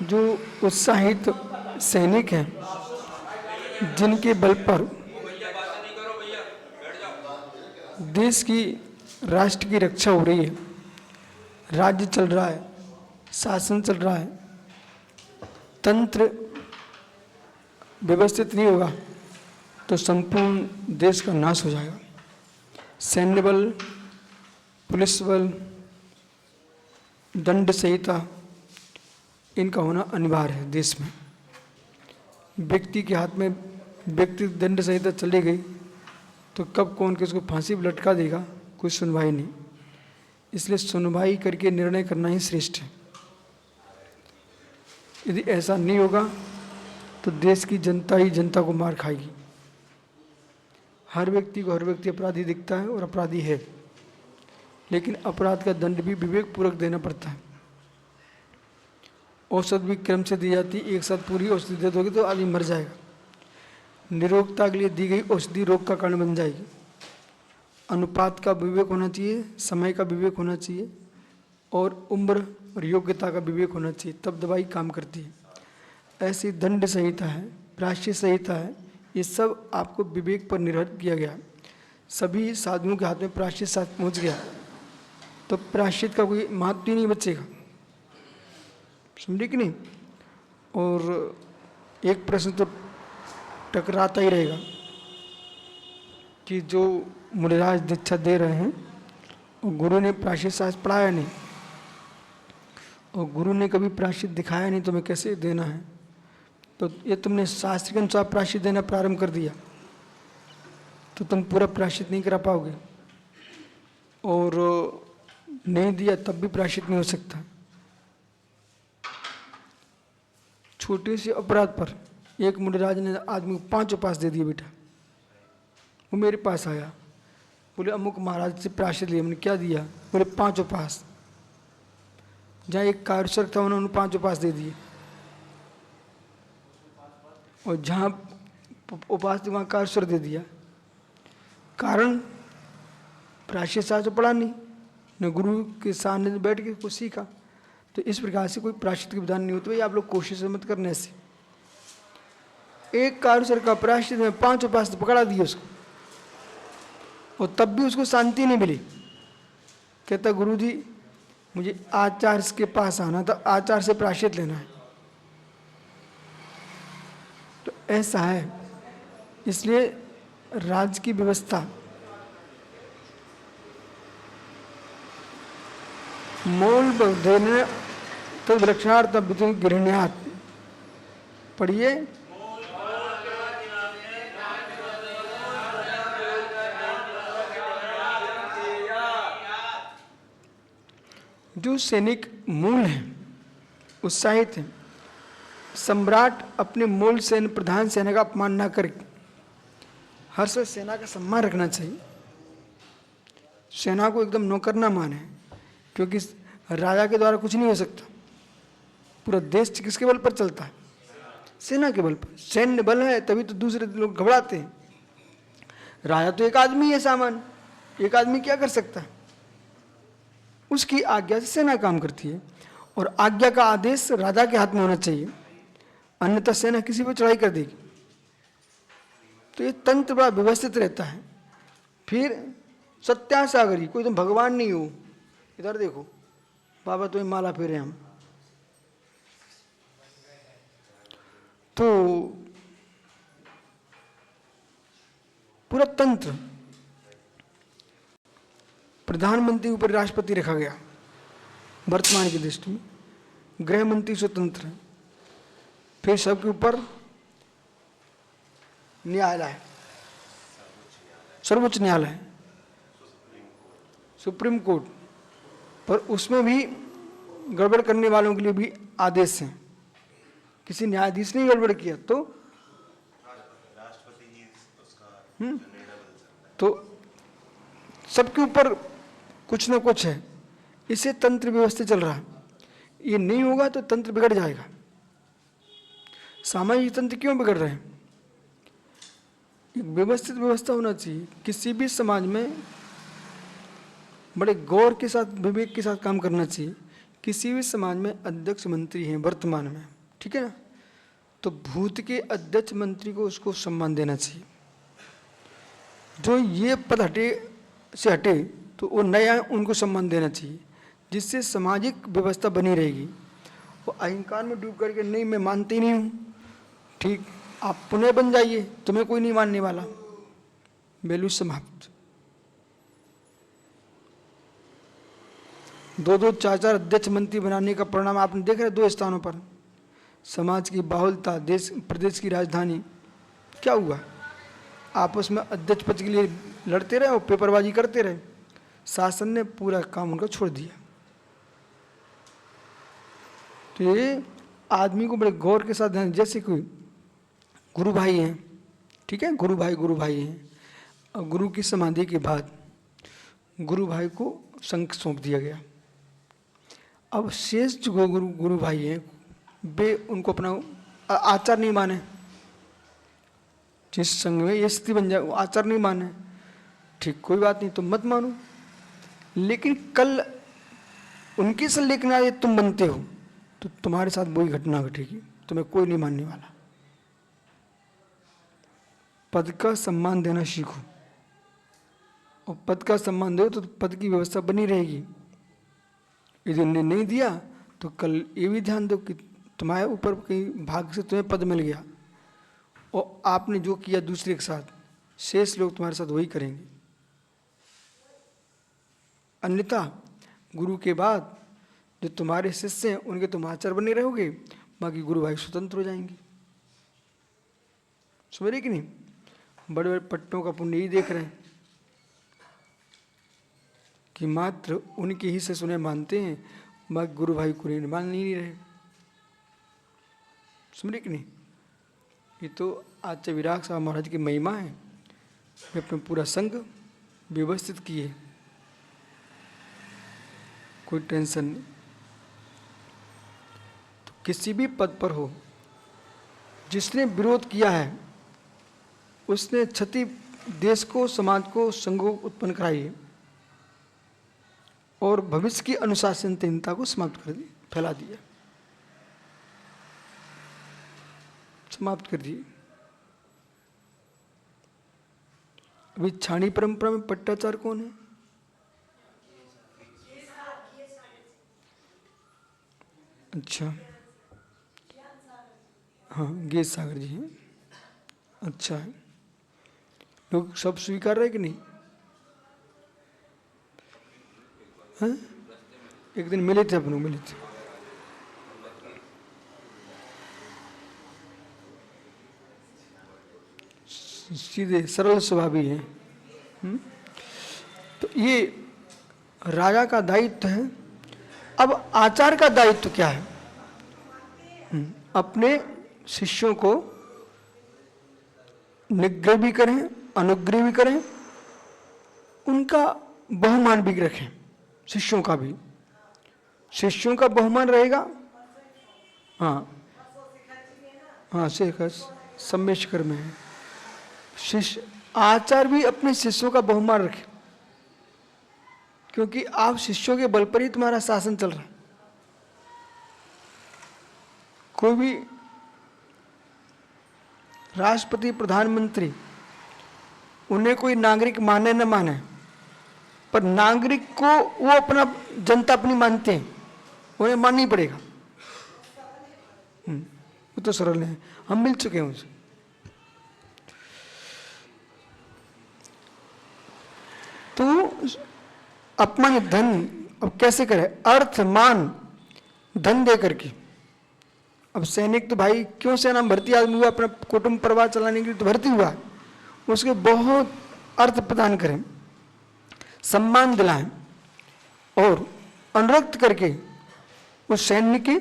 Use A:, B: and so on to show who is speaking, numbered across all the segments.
A: जो उत्साहित सैनिक हैं, जिनके बल पर देश की, राष्ट्र की रक्षा हो रही है, राज्य चल रहा है, शासन चल रहा है, तंत्र व्यवस्थित नहीं होगा तो संपूर्ण देश का नाश हो जाएगा। सैन्य बल, पुलिस बल, दंड संहिता, इनका होना अनिवार्य है देश में। व्यक्ति के हाथ में व्यक्ति दंड संहिता चली गई तो कब कौन किसको फांसी पर लटका देगा, कोई सुनवाई नहीं। इसलिए सुनवाई करके निर्णय करना ही श्रेष्ठ है। यदि ऐसा नहीं होगा तो देश की जनता ही जनता को मार खाएगी। हर व्यक्ति को हर व्यक्ति अपराधी दिखता है और अपराधी है, लेकिन अपराध का दंड भी विवेकपूर्वक देना पड़ता है। औषध भी क्रम से दी जाती है। एक साथ पूरी औषधि दे दोगे तो आदमी मर जाएगा। निरोगता के लिए दी गई औषधि रोग का कारण बन जाएगी। अनुपात का विवेक होना चाहिए, समय का विवेक होना चाहिए और उम्र और योग्यता का विवेक होना चाहिए, तब दवाई काम करती है। ऐसी दंड संहिता है, प्रायश्चित संहिता है, ये सब आपको विवेक पर निर्भर किया गया। सभी साधुओं के हाथ में प्रायश्चित शास्त्र पहुँच गया तो प्रायश्चित का कोई महत्व ही नहीं बचेगा, समझे कि नहीं। और एक प्रश्न तो टकराता ही रहेगा कि जो मुनिराज दीक्षा दे रहे हैं और गुरु ने प्रायश्चित शास्त्र पढ़ाया नहीं और गुरु ने कभी प्रायश्चित दिखाया नहीं, तो मैं कैसे देना है। तो ये तुमने शास्त्र के अनुसार प्रायश्चित देना प्रारंभ कर दिया तो तुम पूरा प्रायश्चित नहीं करा पाओगे, और नहीं दिया तब भी प्रायश्चित नहीं हो सकता। छोटे से अपराध पर एक मुनिराज ने आदमी को 5 उपास दे दिए। बेटा वो मेरे पास आया, बोले अमुक महाराज से प्रायश्चित लिया। मैंने क्या दिया? बोले 5 उपास। जहाँ एक कारुसर था उन्होंने 5 उपास दे दिए, और जहाँ उपास थी वहाँ कारुसर दे दिया। कारण प्रायश्चित शास्त्र पढ़ा नहीं, न गुरु के सामने बैठ के कुछ सीखा। तो इस प्रकार से कोई प्रायश्चित के विधान नहीं होते। भाई आप लोग कोशिश मत करने से। एक कारुसर का प्रायश्चित में 5 उपास पकड़ा दिए उसको, और तब भी उसको शांति नहीं मिली। कहता गुरु जी मुझे आचार्य के पास आना था, आचार्य से प्रायश्चित लेना है। तो ऐसा है, इसलिए राज्य की व्यवस्था मूल देने तद रक्षणार्थ गृहण्यात। पढ़िए, जो सैनिक मूल हैं, उत्साहित हैं, सम्राट अपने मूल सैन्य प्रधान सेना का अपमान न करे। हर समय सेना का सम्मान रखना चाहिए। सेना को एकदम नौकर ना माने, क्योंकि राजा के द्वारा कुछ नहीं हो सकता। पूरा देश किसके बल पर चलता है? सेना के बल पर। सैन्य बल है तभी तो दूसरे लोग घबराते हैं। राजा तो एक आदमी है, सामान्य एक आदमी क्या कर सकता है? उसकी आज्ञा से सेना काम करती है, और आज्ञा का आदेश राजा के हाथ में होना चाहिए, अन्यथा सेना किसी पर चढ़ाई कर देगी। तो ये तंत्र बड़ा व्यवस्थित रहता है। फिर सत्यासागरी, कोई तुम भगवान नहीं हो। इधर देखो बाबा, तुम्हें माला फेरे हम। तो पूरा तंत्र, प्रधानमंत्री ऊपर राष्ट्रपति रखा गया वर्तमान की दृष्टि में, गृह मंत्री स्वतंत्र है, फिर सबके ऊपर न्यायालय, सर्वोच्च न्यायालय, सुप्रीम कोर्ट, पर उसमें भी गड़बड़ करने वालों के लिए भी आदेश हैं। किसी न्यायाधीश ने गड़बड़ किया तो तो सबके ऊपर कुछ ना कुछ है। इससे तंत्र व्यवस्थित चल रहा है। ये नहीं होगा तो तंत्र बिगड़ जाएगा। सामाजिक तंत्र क्यों बिगड़ रहे हैं? व्यवस्थित व्यवस्था होना चाहिए। किसी भी समाज में बड़े गौर के साथ, विवेक के साथ काम करना चाहिए। किसी भी समाज में अध्यक्ष मंत्री हैं वर्तमान में, ठीक है ना, तो भूत के अध्यक्ष मंत्री को उसको सम्मान देना चाहिए। जो ये पद हटे तो वो नया उनको सम्मान देना चाहिए, जिससे सामाजिक व्यवस्था बनी रहेगी। वो अहंकार में डूब करके नहीं मैं मानती नहीं हूँ, ठीक, आप पुनः बन जाइए, तुम्हें कोई नहीं मानने वाला, वैल्यू समाप्त। 2-2 4-4 अध्यक्ष मंत्री बनाने का परिणाम आपने देख रहे 2 स्थानों पर। समाज की बाहुलता, देश प्रदेश की राजधानी, क्या हुआ? आपस में अध्यक्ष पद के लिए लड़ते रहे और पेपरबाजी करते रहे। शासन ने पूरा काम उनका छोड़ दिया। तो ये आदमी को बड़े गौर के साथ ध्यान, जैसे कोई गुरु भाई हैं, ठीक है, गुरु भाई हैं, और गुरु की समाधि के बाद गुरु भाई को शंख सौंप दिया गया। अब शेष जो गुरु भाई हैं वे उनको अपना आचार नहीं माने, जिस संघ में ये स्थिति बन जाए वो आचार नहीं माने, ठीक, कोई बात नहीं, तुम मत मानो, लेकिन कल उनकी से लेकर आए तुम बनते हो तो तुम्हारे साथ वही घटना घटेगी, तुम्हें कोई नहीं मानने वाला। पद का सम्मान देना सीखो, और पद का सम्मान दो तो पद की व्यवस्था बनी रहेगी। यदि उन्हें नहीं दिया तो कल ये भी ध्यान दो कि तुम्हारे ऊपर कहीं भाग्य से तुम्हें पद मिल गया और आपने जो किया दूसरे के साथ, शेष लोग तुम्हारे साथ वही करेंगे। अन्यथा गुरु के बाद जो तुम्हारे शिष्य हैं उनके तुम आचार्य बने रहोगे, बाकी गुरु भाई स्वतंत्र हो जाएंगे। समझ रहे कि नहीं? बड़े बड़े पट्टों का पुण्य ही देख रहे हैं कि मात्र उनके ही से सुने मानते हैं, बाकी गुरु भाई को मान नहीं रहे। समझ रहे कि नहीं? ये तो आचार्य विराग साहब महाराज की महिमा है, वे अपना पूरा संघ व्यवस्थित किए, कोई टेंशन नहीं। तो किसी भी पद पर हो, जिसने विरोध किया है उसने क्षति देश को, समाज को, संघ को उत्पन्न कराई है और भविष्य की अनुशासनहीनता को समाप्त कर दी, फैला दिया, समाप्त कर दिए। अभी छाणी परंपरा में पट्टाचार कौन है? अच्छा, हाँ, गेज सागर जी हैं। अच्छा है, लोग सब स्वीकार रहे कि नहीं? हैं? एक दिन मिले थे, अपन मिले थे। सीधे सरल स्वभावी हैं। तो ये राजा का दायित्व है। अब आचार्य का दायित्व क्या है? अपने शिष्यों को निग्रह भी करें, अनुग्रह भी करें, उनका बहुमान भी रखें, शिष्यों का भी। शिष्यों का बहुमान रहेगा, हाँ हाँ, शेखर सम्मेशकर में है। शिष्य आचार्य भी अपने शिष्यों का बहुमान रखे, क्योंकि आप शिष्यों के बल पर ही तुम्हारा शासन चल रहा है। कोई भी राष्ट्रपति, प्रधानमंत्री, उन्हें कोई नागरिक माने न माने, पर नागरिक को वो अपना, जनता अपनी मानते हैं, उन्हें मानना ही पड़ेगा। वो तो सरल है, हम मिल चुके हैं उनसे। तो अपमान धन अब कैसे करे? अर्थ, मान, धन दे करके। अब सैनिक तो भाई क्यों सेना में भर्ती आदमी हुआ? अपना कुटुंब परिवार चलाने के लिए तो भर्ती हुआ, उसके बहुत अर्थ प्रदान करें, सम्मान दिलाएं और अनुरक्त करके उस सैन्य के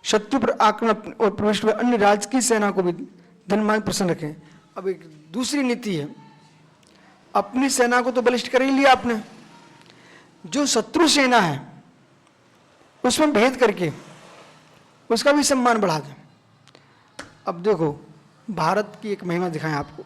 A: शत्रु पर आक्रमण और प्रवेश में अन्य राज्य की सेना को भी धनमान प्रसन्न रखें। अब एक दूसरी नीति है, अपनी सेना को तो बलिष्ठ कर ही लिया आपने, जो शत्रु सेना है उसमें भेद करके उसका भी सम्मान बढ़ा दें। अब देखो, भारत की एक महिमा दिखाएं आपको,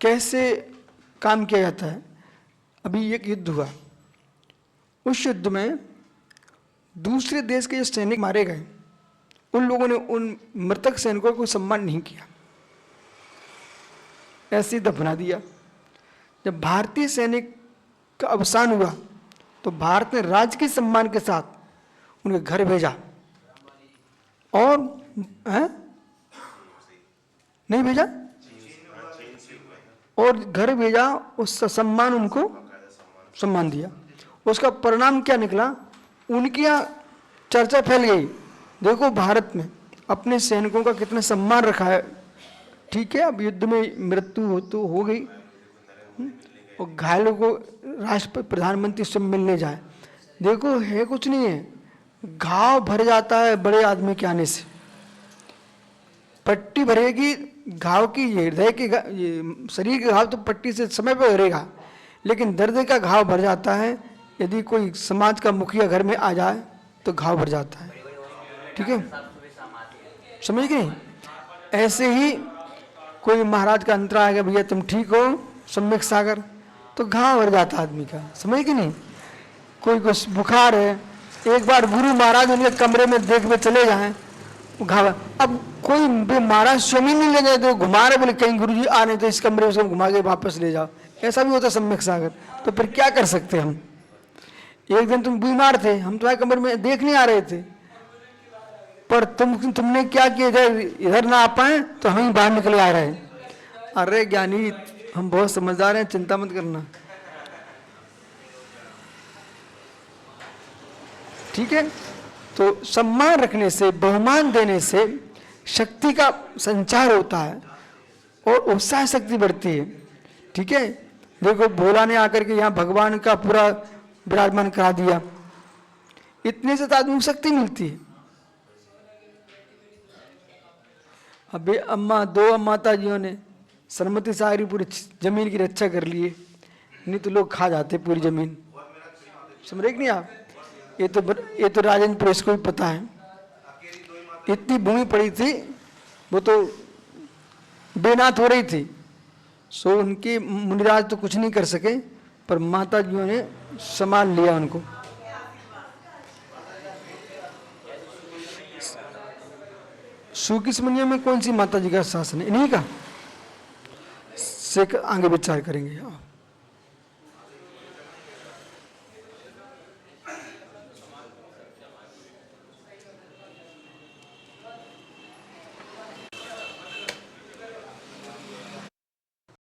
A: कैसे काम किया जाता है। अभी एक युद्ध हुआ, उस युद्ध में दूसरे देश के जो सैनिक मारे गए उन लोगों ने उन मृतक सैनिकों को सम्मान नहीं किया, ऐसे ही दफना दिया। जब भारतीय सैनिक का अवसान हुआ तो भारत ने राज के सम्मान के साथ उनके घर भेजा और नहीं भेजा और घर भेजा, उस सम्मान उनको सम्मान दिया। उसका परिणाम क्या निकला, उनकी यहाँ चर्चा फैल गई, देखो भारत में अपने सैनिकों का कितना सम्मान रखा है। ठीक है, अब युद्ध में मृत्यु हो तो हो गई और घायलों को राष्ट्रपति प्रधानमंत्री सब मिलने जाए, देखो है कुछ नहीं है, घाव भर जाता है बड़े आदमी के आने से। पट्टी भरेगी घाव की, ये हृदय के ये शरीर के घाव तो पट्टी से समय पर भरेगा, लेकिन दर्द का घाव भर जाता है यदि कोई समाज का मुखिया घर में आ जाए तो घाव भर जाता है। ठीक है, समझ गए? ऐसे ही कोई महाराज का अंतरा आ गया, भैया तुम ठीक हो, सम्यक सागर, तो घाव भर जाता आदमी का, समझ गए नहीं? कोई कुछ बुखार है, एक बार गुरु महाराज उनके कमरे में देख में चले जाएं, घाव। अब कोई महाराज स्वयं नहीं ले जाए तो घुमा रहे, बोले कहीं गुरु जी आ रहे तो इस कमरे में घुमा के वापस ले जाओ, ऐसा भी होता सम्यक सागर। तो फिर क्या कर सकते हम? एक दिन तुम बीमार थे, हम तुम्हारे कमरे में देख नहीं आ रहे थे, पर तुमने क्या किया, इधर ना आ पाए तो हम ही बाहर निकले आ रहे हैं। अरे ज्ञानी, हम बहुत समझदार हैं, चिंता मत करना। ठीक है, तो सम्मान रखने से, बहुमान देने से शक्ति का संचार होता है और उत्साह शक्ति बढ़ती है। ठीक है, देखो भोला ने आकर के यहाँ भगवान का पूरा विराजमान करा दिया, इतने से तो आदमी को शक्ति मिलती है। अभी दो माता जियों ने सरमती सागरी पूरी जमीन की रक्षा कर लिए, नहीं तो लोग खा जाते पूरी जमीन, समझ रहे कि नहीं आप? ये तो राजेंद्र प्रेस को भी पता है, इतनी भूमि पड़ी थी, वो तो बेनाथ हो रही थी, सो उनके मुनिराज तो कुछ नहीं कर सके, पर माता जियों ने संभाल लिया उनको। सुकिस्मनिया में कौन सी माता जी का शासन है? इन्हीं का से आगे विचार करेंगे।